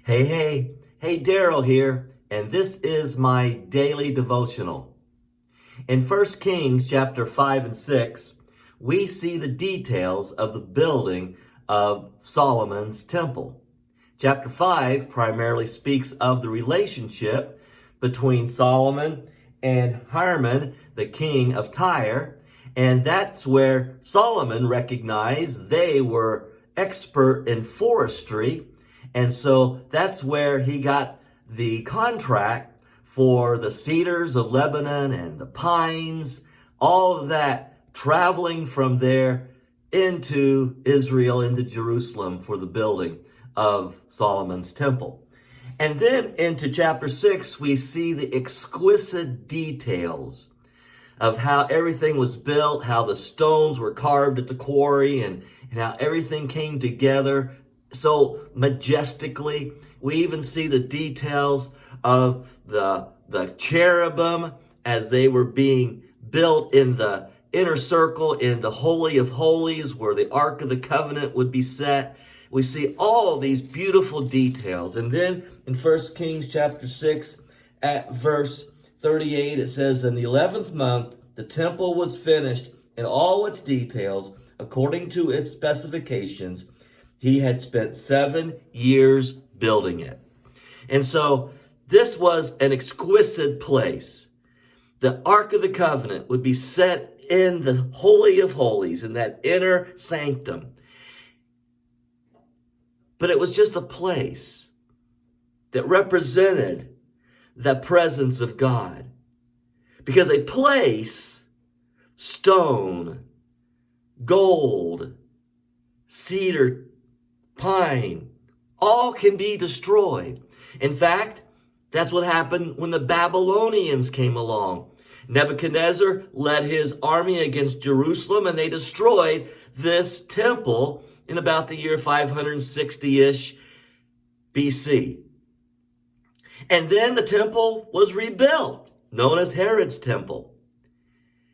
Hey, Daryl here, and this is my daily devotional. In 1 Kings chapter 5 and 6, we see the details of the building of Solomon's temple. Chapter 5 primarily speaks of the relationship between Solomon and Hiram, the king of Tyre, and that's where Solomon recognized they were expert in forestry. And so that's where he got the contract for the cedars of Lebanon and the pines, all of that traveling from there into Israel, into Jerusalem for the building of Solomon's temple. And then into chapter 6, we see the exquisite details of how everything was built, how the stones were carved at the quarry, and how everything came together so majestically. We even see the details of the cherubim as they were being built in the inner circle in the Holy of Holies where the Ark of the Covenant would be set. We see all these beautiful details. And then in 1 Kings chapter 6 at verse 38, it says, "In the 11th month, the temple was finished in all its details according to its specifications. He had spent 7 years building it." And so this was an exquisite place. The Ark of the Covenant would be set in the Holy of Holies, in that inner sanctum. But it was just a place that represented the presence of God. Because a place, stone, gold, cedar, pine, all can be destroyed. In fact, that's what happened when the Babylonians came along. Nebuchadnezzar led his army against Jerusalem, and they destroyed this temple in about the year 560-ish BC. And then the temple was rebuilt, known as Herod's temple.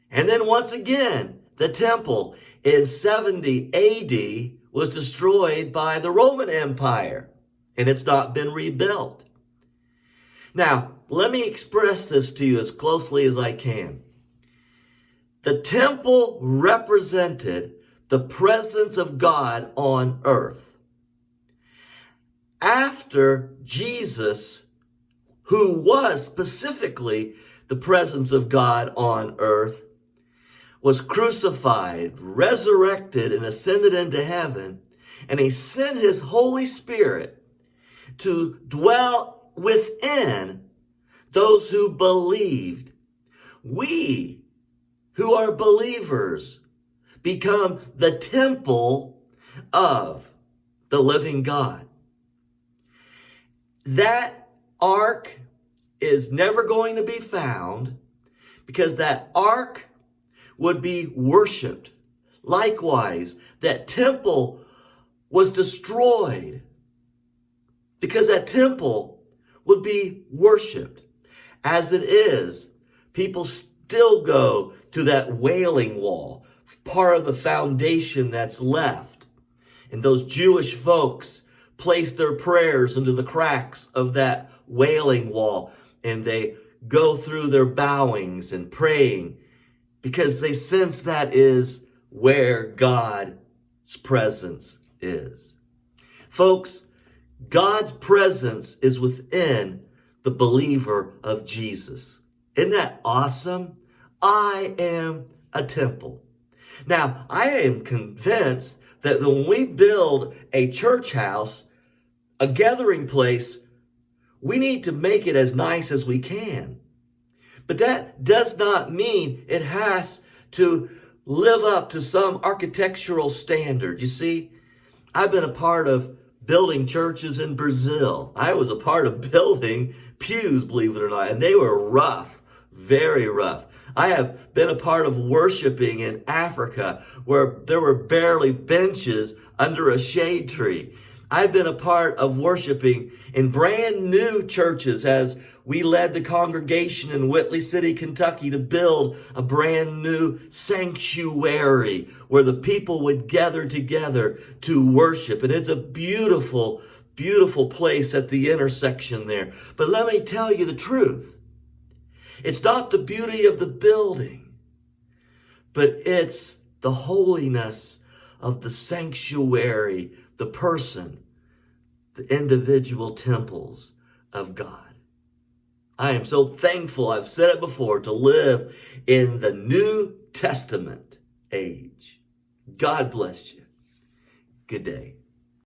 And then once again, the temple in 70 AD was destroyed by the Roman Empire, and it's not been rebuilt. Now, let me express this to you as closely as I can. The temple represented the presence of God on earth. After Jesus, who was specifically the presence of God on earth, was crucified, resurrected, and ascended into heaven, and he sent his Holy Spirit to dwell within those who believed. We, who are believers, become the temple of the living God. That ark is never going to be found because that ark would be worshiped. Likewise, that temple was destroyed because that temple would be worshiped. As it is, people still go to that Wailing Wall, part of the foundation that's left. And those Jewish folks place their prayers into the cracks of that Wailing Wall, and they go through their bowings and praying because they sense that is where God's presence is. Folks, God's presence is within the believer of Jesus. Isn't that awesome? I am a temple. Now, I am convinced that when we build a church house, a gathering place, we need to make it as nice as we can. But that does not mean it has to live up to some architectural standard. You see, I've been a part of building churches in Brazil. I was a part of building pews, believe it or not, and they were rough, very rough. I have been a part of worshiping in Africa where there were barely benches under a shade tree. I've been a part of worshiping in brand new churches as we led the congregation in Whitley City, Kentucky to build a brand new sanctuary where the people would gather together to worship. And it's a beautiful beautiful place at the intersection there. But let me tell you the truth. It's not the beauty of the building, but it's the holiness of the sanctuary, the person, the individual temples of God. I am so thankful, I've said it before, to live in the New Testament age. God bless you. Good day.